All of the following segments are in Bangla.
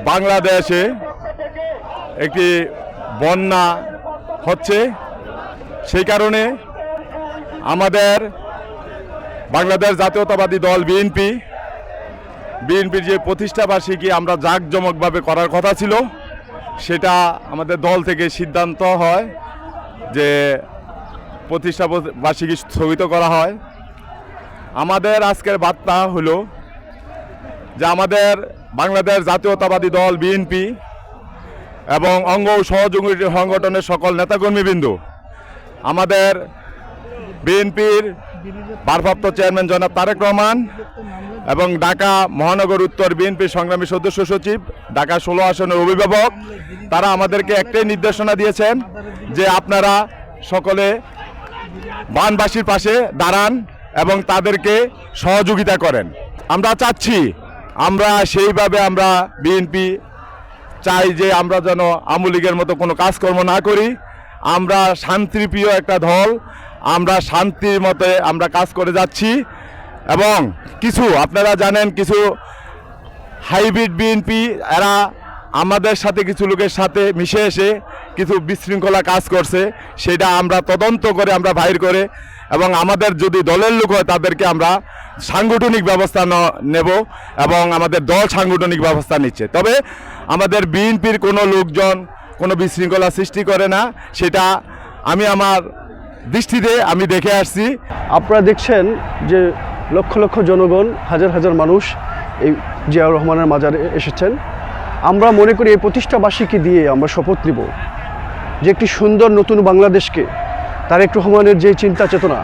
বাংলাদেশে একটি বন্যা হচ্ছে, সেই কারণে আমাদের বাংলাদেশ জাতীয়তাবাদী দল বিএনপির যে প্রতিষ্ঠাবার্ষিকী আমরা জাঁকজমকভাবে করার কথা ছিল, সেটা আমাদের দল থেকে সিদ্ধান্ত হয় যে প্রতিষ্ঠাবার্ষিকী স্থগিত করা হয়। আমাদের আজকের বার্তা হলো যে আমাদের বাংলাদেশ জাতীয়তাবাদী দল বিএনপি এবং অঙ্গ ও সহযোগী সংগঠনের সকল নেতাকর্মীবৃন্দ, আমাদের বিএনপির ভারপ্রাপ্ত চেয়ারম্যান জনাব তারেক রহমান এবং ঢাকা মহানগর উত্তর বিএনপির সংগ্রামী সদস্য সচিব, ঢাকা 16 আসনের অভিভাবক, তারা আমাদেরকে একটাই নির্দেশনা দিয়েছেন যে আপনারা সকলে বানবাসীর পাশে দাঁড়ান এবং তাদেরকে সহযোগিতা করেন। আমরা চাচ্ছি, আমরা সেইভাবে আমরা বিএনপি চাই যে আমরা যেন আওয়ামী লীগের মতো কোনো কাজকর্ম না করি। আমরা শান্তিপ্রিয় একটা দল, আমরা শান্তির মতে আমরা কাজ করে যাচ্ছি। এবং কিছু আপনারা জানেন, কিছু হাইব্রিড বিএনপি এরা আমাদের সাথে কিছু লোকের সাথে মিশে এসে কিছু বিশৃঙ্খলা কাজ করছে, সেটা আমরা তদন্ত করে আমরা বাইর করে এবং আমাদের যদি দলের লোক হয় তাদেরকে আমরা সাংগঠনিক ব্যবস্থা নেব এবং আমাদের দল সাংগঠনিক ব্যবস্থা নিচ্ছে। তবে আমাদের বিএনপির কোনো লোকজন কোনো বিশৃঙ্খলা সৃষ্টি করে না, সেটা আমি আমার দৃষ্টিতে আমি দেখে আসছি। আপনারা দেখছেন যে লক্ষ লক্ষ জনগণ, হাজার হাজার মানুষ এই জিয়াউর রহমানের মাজারে এসেছেন। আমরা মনে করি এই প্রতিষ্ঠাবার্ষিকী দিয়ে আমরা শপথ নিব যে একটি সুন্দর নতুন বাংলাদেশকে, তারেক রহমানের যে চিন্তা চেতনা,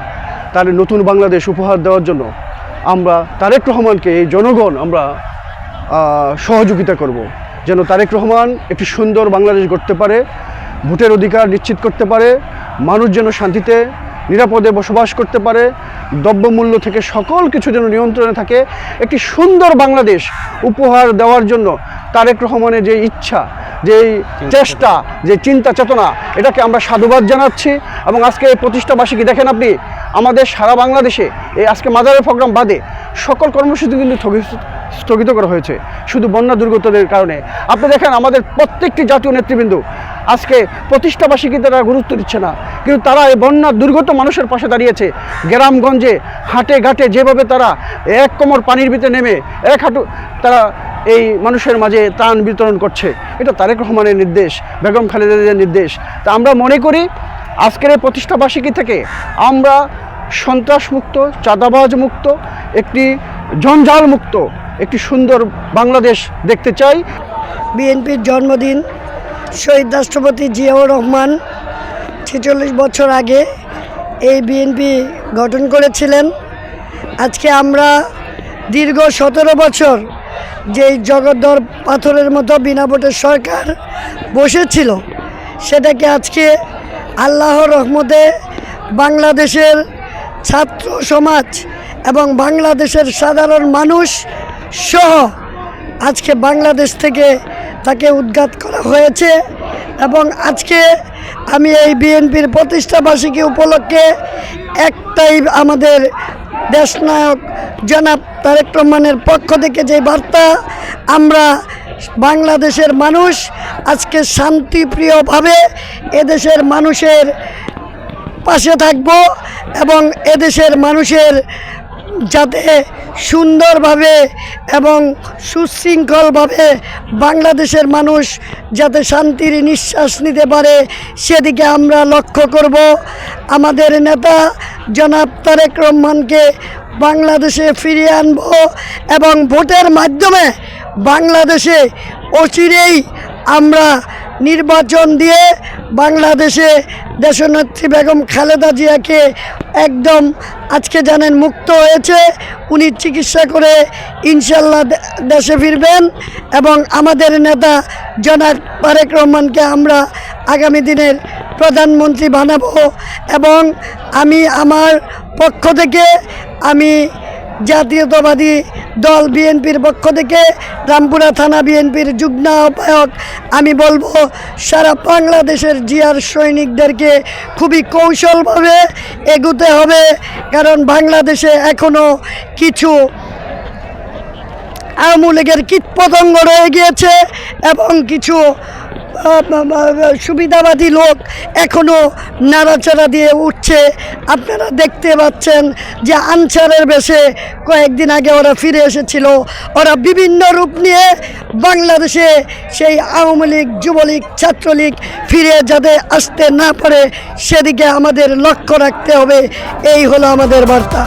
তার নতুন বাংলাদেশ উপহার দেওয়ার জন্য আমরা তারেক রহমানকে, এই জনগণ আমরা সহযোগিতা করব, যেন তারেক রহমান একটি সুন্দর বাংলাদেশ গড়তে পারে, ভোটের অধিকার নিশ্চিত করতে পারে, মানুষ যেন শান্তিতে নিরাপদে বসবাস করতে পারে, দ্রব্যমূল্য থেকে সকল কিছু যেন নিয়ন্ত্রণে থাকে। একটি সুন্দর বাংলাদেশ উপহার দেওয়ার জন্য তারেক রহমানের যে ইচ্ছা, যে চেষ্টা, যে চিন্তা চেতনা, এটাকে আমরা সাধুবাদ জানাচ্ছি। এবং আজকে এই প্রতিষ্ঠাবার্ষিকী দেখেন আপনি, আমাদের সারা বাংলাদেশে এই আজকে মাজারের প্রোগ্রাম বাদে সকল কর্মসূচি কিন্তু স্থগিত করা হয়েছে শুধু বন্যা দুর্গতদের কারণে। আপনি দেখেন আমাদের প্রত্যেকটি জাতীয় নেতৃবৃন্দ আজকে প্রতিষ্ঠাবার্ষিকীতে তারা গুরুত্ব দিচ্ছে না, কিন্তু তারা এই বন্যা দুর্গত মানুষের পাশে দাঁড়িয়েছে। গ্রামগঞ্জে হাটে ঘাটে যেভাবে তারা এক কোমর পানির ভিতরে নেমে এক হাঁটু তারা এই মানুষের মাঝে ত্রাণ বিতরণ করছে, এটা তারেক রহমানের নির্দেশ, বেগম খালেদার নির্দেশ। তা আমরা মনে করি আজকের এই প্রতিষ্ঠাবার্ষিকী থেকে আমরা সন্ত্রাসমুক্ত, চাঁদাবাজ মুক্ত, একটি জঞ্জাল মুক্ত একটি সুন্দর বাংলাদেশ দেখতে চাই। বিএনপির জন্মদিন, শহীদ রাষ্ট্রপতি জিয়াউর রহমান 46 বছর আগে এই বিএনপি গঠন করেছিলেন। আজকে আমরা দীর্ঘ 17 বছর যেই জগদ্দর পাথরের মতো বিনা ভোটের সরকার বসেছিল, সেটাকে আজকে আল্লাহর রহমতে বাংলাদেশের ছাত্র সমাজ এবং বাংলাদেশের সাধারণ মানুষ সহ আজকে বাংলাদেশ থেকে তাকে উদ্ঘাট করা হয়েছে। এবং আজকে আমি এই বিএনপির প্রতিষ্ঠাবার্ষিকী উপলক্ষে একটাই আমাদের দেশনায়ক জনাব তারেক রহমানের পক্ষ থেকে যে বার্তা, আমরা বাংলাদেশের মানুষ আজকে শান্তিপ্রিয়ভাবে এদেশের মানুষের পাশে থাকব এবং এদেশের মানুষের যাতে সুন্দরভাবে এবং সুশৃঙ্খলভাবে বাংলাদেশের মানুষ যাতে শান্তির নিঃশ্বাস নিতে পারে, সেদিকে আমরা লক্ষ্য করব। আমাদের নেতা জনাব তারেক রহমানকে বাংলাদেশে ফিরিয়ে আনব এবং ভোটের মাধ্যমে বাংলাদেশে অচিরেই আমরা নির্বাচন দিয়ে বাংলাদেশে দেশনেত্রী বেগম খালেদা জিয়াকে একদম আজকে জানেন মুক্ত হয়েছে, উনি চিকিৎসা করে ইনশাল্লাহ দেশে ফিরবেন এবং আমাদের নেতা জনাব তারেক রহমানকে আমরা আগামী দিনের প্রধানমন্ত্রী বানাবো। এবং আমি আমার পক্ষ থেকে আমি জাতীয়তাবাদী দল বিএনপির পক্ষ থেকে রামপুরা থানা বিএনপির যুগ্ম আহ্বায়ক আমি বলবো, সারা বাংলাদেশের জিয়ার সৈনিকদেরকে খুবই কৌশলভাবে এগোতে হবে, কারণ বাংলাদেশে এখনও কিছু আওয়ামী লীগের কীটপতঙ্গ রয়ে গিয়েছে এবং কিছু সুবিধাবাদী লোক এখনও নাড়াচাড়া দিয়ে উঠছে। আপনারা দেখতে পাচ্ছেন যে আনসারের বেশে কয়েকদিন আগে ওরা ফিরে এসেছিল। ওরা বিভিন্ন রূপ নিয়ে বাংলাদেশে সেই আওয়ামী লীগ, যুবলীগ, ছাত্রলীগ ফিরে যাতে আসতে না পারে সেদিকে আমাদের লক্ষ্য রাখতে হবে। এই হলো আমাদের বার্তা।